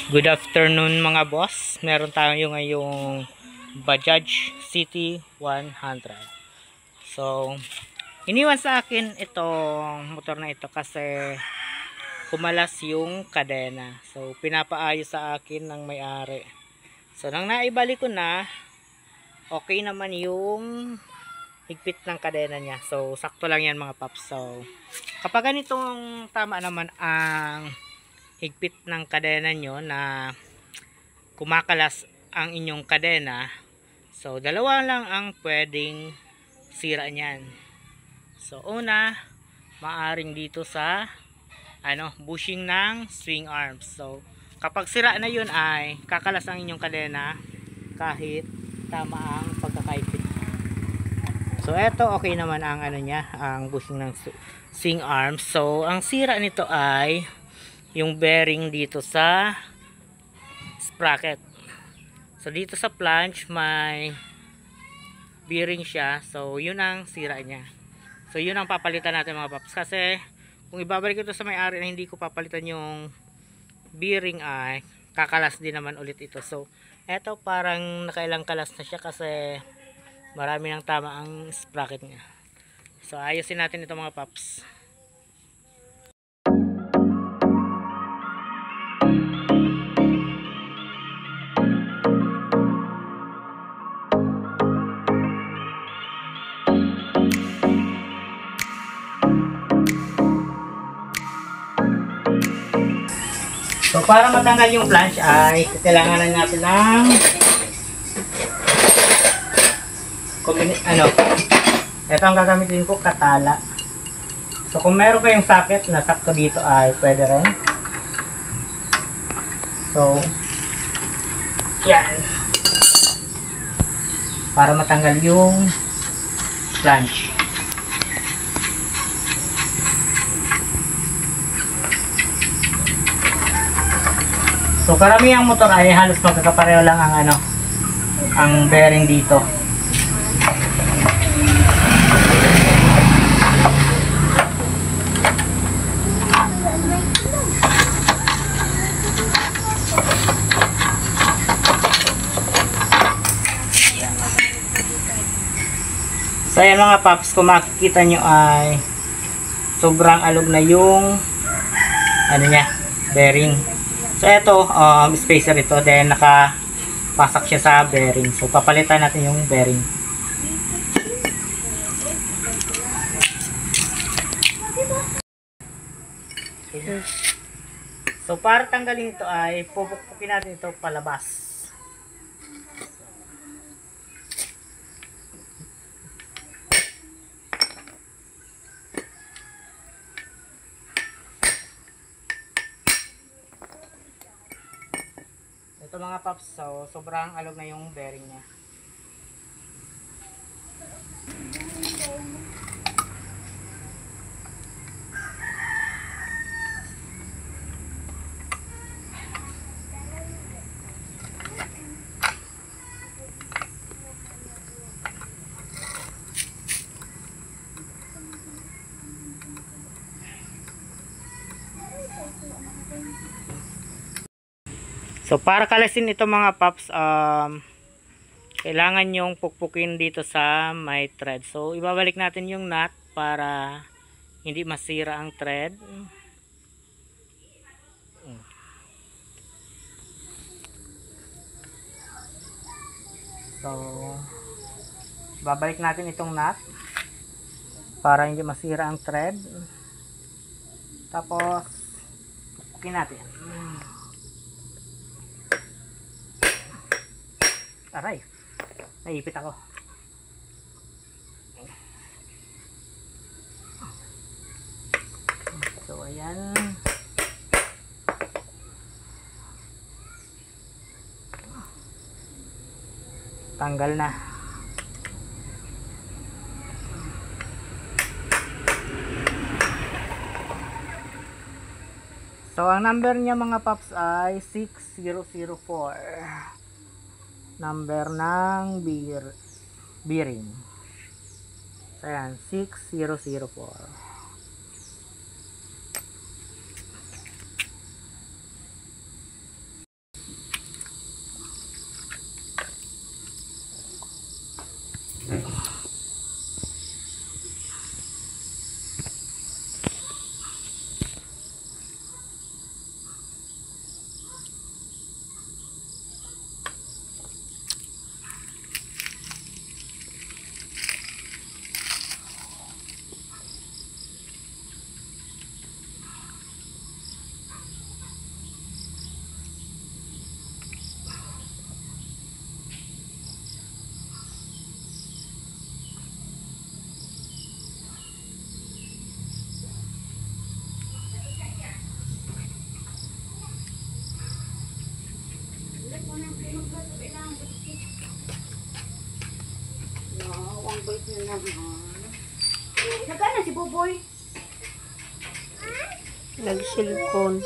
Good afternoon mga boss. Meron tayo ngayong Bajaj City 100. So, iniwan sa akin itong motor na ito kasi kumalas yung kadena. So, pinapaayos sa akin ng may-ari. So, nang naibalik ko na, okay naman yung higpit ng kadena niya. So, sakto lang yan mga paps. So, kapag ganitong tama naman ang higpit ng kadena nyo na kumakalas ang inyong kadena, so dalawa lang ang pwedeng sira niyan. So una, maaring dito sa bushing ng swing arms. So kapag sira na yun ay kakalas ang inyong kadena kahit tama ang pagkakaipit. So eto okay naman ang ang bushing ng swing arms. So ang sira nito ay yung bearing dito sa sprocket. So dito sa flange may bearing siya. So yun ang sira niya. So yun ang papalitan natin mga paps. Kasi kung ibabalik ito sa may-ari na hindi ko papalitan yung bearing ay kakalas din naman ulit ito. So eto parang nakailang kalas na siya kasi marami nang tama ang sprocket niya. So ayusin natin ito mga paps. So para matanggal yung flange ay kailangan natin ng ito ang gagamitin ko, katala. So kung meron kayong socket na sakto dito ay pwede rin. So yan, para matanggal yung flange. So karamihang motor ay halos magkakapareho lang ang bearing dito. So ayan mga paps, kung makikita nyo ay sobrang alog na yung bearing. So ito, spacer ito, then nakapasak siya sa bearing. So papalitan natin yung bearing. So para tanggalin ito ay pupukpukin natin ito palabas. Ito mga paps, so sobrang alog na yung bearing niya. So para kalasin ito mga paps, kailangan yung pukpukin dito sa may thread. So ibabalik natin yung nut para hindi masira ang thread. So babalik natin itong nut para hindi masira ang thread. Tapos pukpukin natin. Aray, naipit ako. So ayan, tanggal na. So ang number niya mga paps ay 6004. Number ng bearing. So ayan, 6004. No, ang bait na naman. Nagana si Boboy? Nag-cellphone.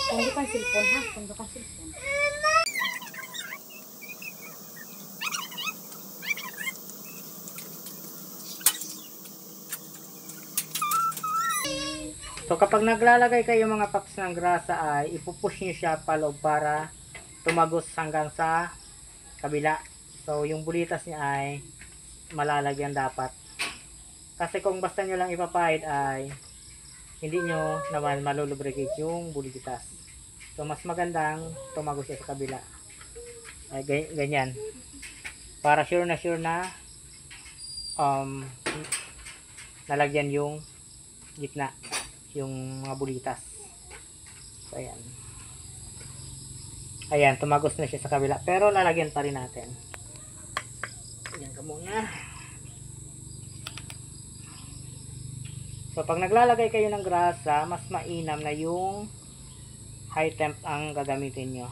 Kundo kang cellphone ha? Kundo kang cellphone. So kapag naglalagay kayo mga paps ng grasa ay ipupush nyo siya paloob para tumagos hanggang sa kabila. So yung bulitas niya ay malalagyan dapat. Kasi kung basta nyo lang ipapahid ay hindi nyo naman malulubricate yung bulitas. So mas magandang tumagos siya sa kabila. Ay ganyan. Para sure na nalagyan yung gitna, yung mga bulitas. So ayan. Ayan, tumagos na siya sa kabila. Pero lalagyan pa rin natin. Ayan ka muna. So pag naglalagay kayo ng grasa, mas mainam na yung high temp ang gagamitin nyo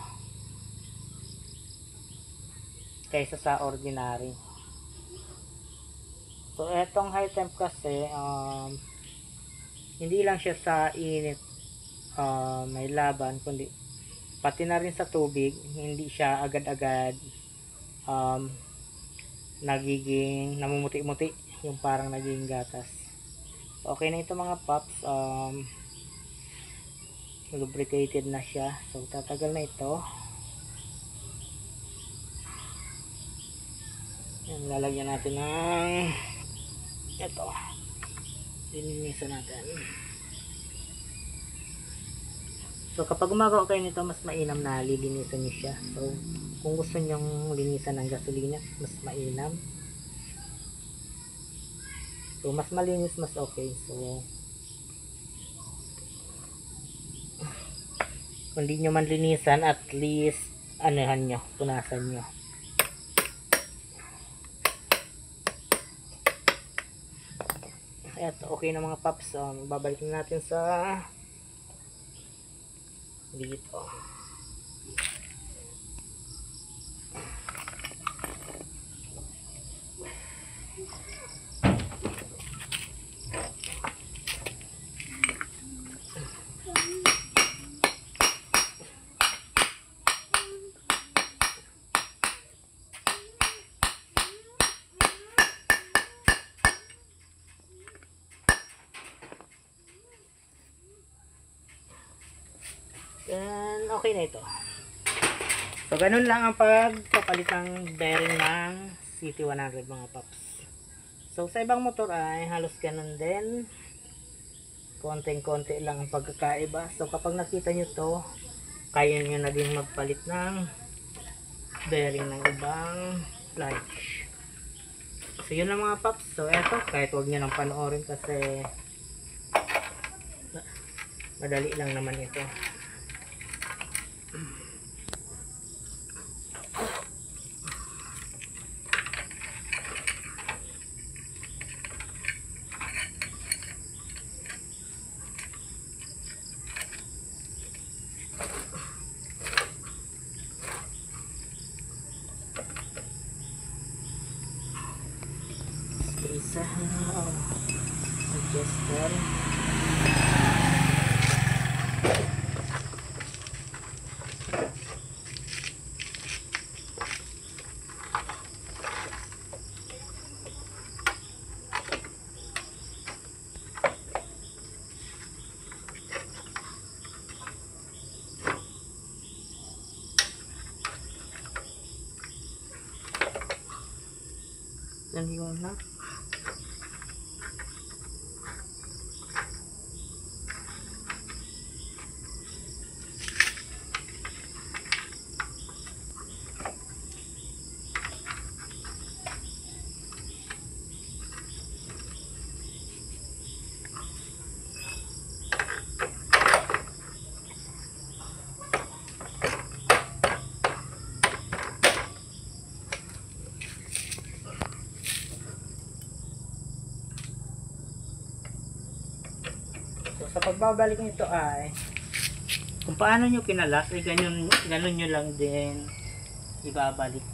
kaysa sa ordinary. So etong high temp kasi hindi lang siya sa init may laban, kundi pati na rin sa tubig. Hindi siya agad-agad nagiging namumuti-muti, yung parang nagiging gatas. So, okay na ito mga paps. Lubricated na siya. So tatagal na ito. Yan, lalagyan natin ng ito. Linisan natin. So kapag gumagawa kayo nito, mas mainam na lilinisan nyo siya. So kung gusto nyong linisan ng gasolina, mas mainam. So mas malinis, mas okay. So kung di nyo man linisan, at least anuhan nyo, punasan nyo. Eto, okay na mga paps. Babalik natin sa dito. Then, okay na ito. So, ganun lang ang pagpapalit ng bearing ng CT100 mga paps. So, sa ibang motor ay halos ganun din. Konting-konti lang ang pagkakaiba. So, kapag nakita nyo to, kaya nyo na din magpalit ng bearing ng ibang clutch. So, yun lang mga paps. So, eto, kahit huwag nyo nang panoorin kasi madali lang naman ito. Isa adjuster. Yan yun na. Sa pagbabalik nito ay kung paano nyo kinalas ay ganun nyo lang din ibabalik.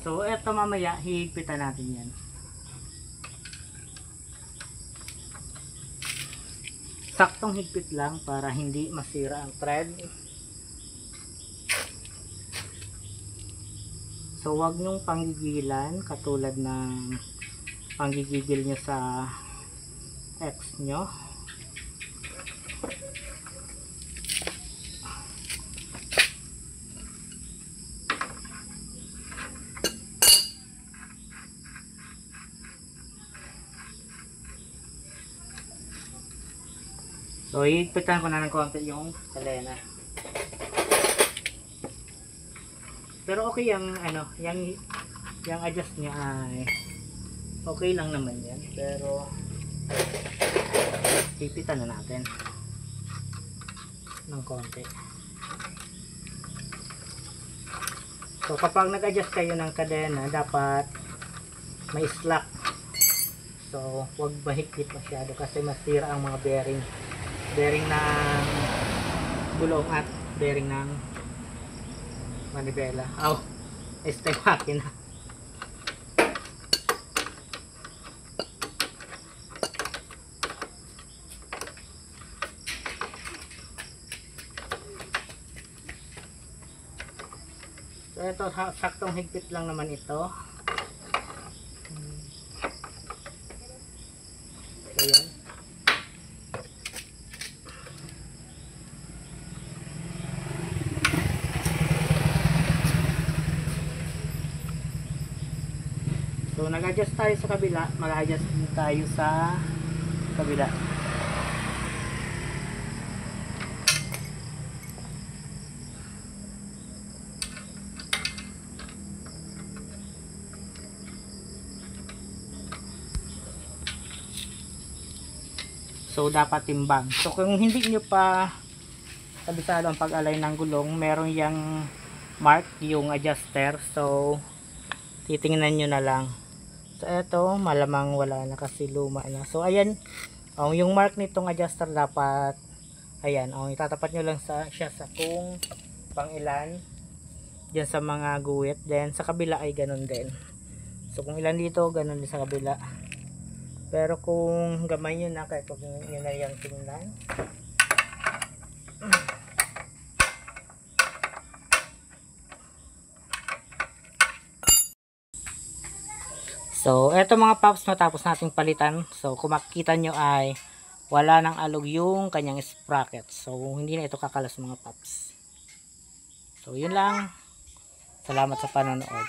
So eto mamaya hihigpitan natin yan. Saktong higpit lang para hindi masira ang thread. So wag nyong panggigilan katulad ng panggigigil nyo sa X nyo. So higpitan ko na ng konti yung kalena. Pero okay yung ano, yung adjust niya ay okay lang naman yan. Pero higpitan na natin ng konti. So kapag nag-adjust kayo ng kadena, dapat may slack. So huwag mahigpit masyado kasi masira ang mga bearing ng gulong at bearing ng manibela. Este makina. So ito, saktong higpit lang naman ito. So yan. So nag-adjust tayo sa kabila, mag-adjust din tayo sa kabila. So dapat timbang. So kung hindi nyo pa kabisado ang pag-align ng gulong, meron yang mark yung adjuster. So titingnan nyo na lang. So eto, malamang wala na kasi luma na. So ayan, yung mark nitong adjuster dapat, ayan, itatapat nyo lang siya sa kung pang ilan, dyan sa mga guwit. Then sa kabila ay ganun din. So kung ilan dito, ganun din sa kabila. Pero kung gamay nyo na, kahit kung yun na yung tingnan. So, eto mga paps, matapos nating palitan. So, kung makikita nyo ay wala nang alog yung kanyang sprocket. So, hindi na ito kakalas mga paps. So, yun lang. Salamat sa panonood.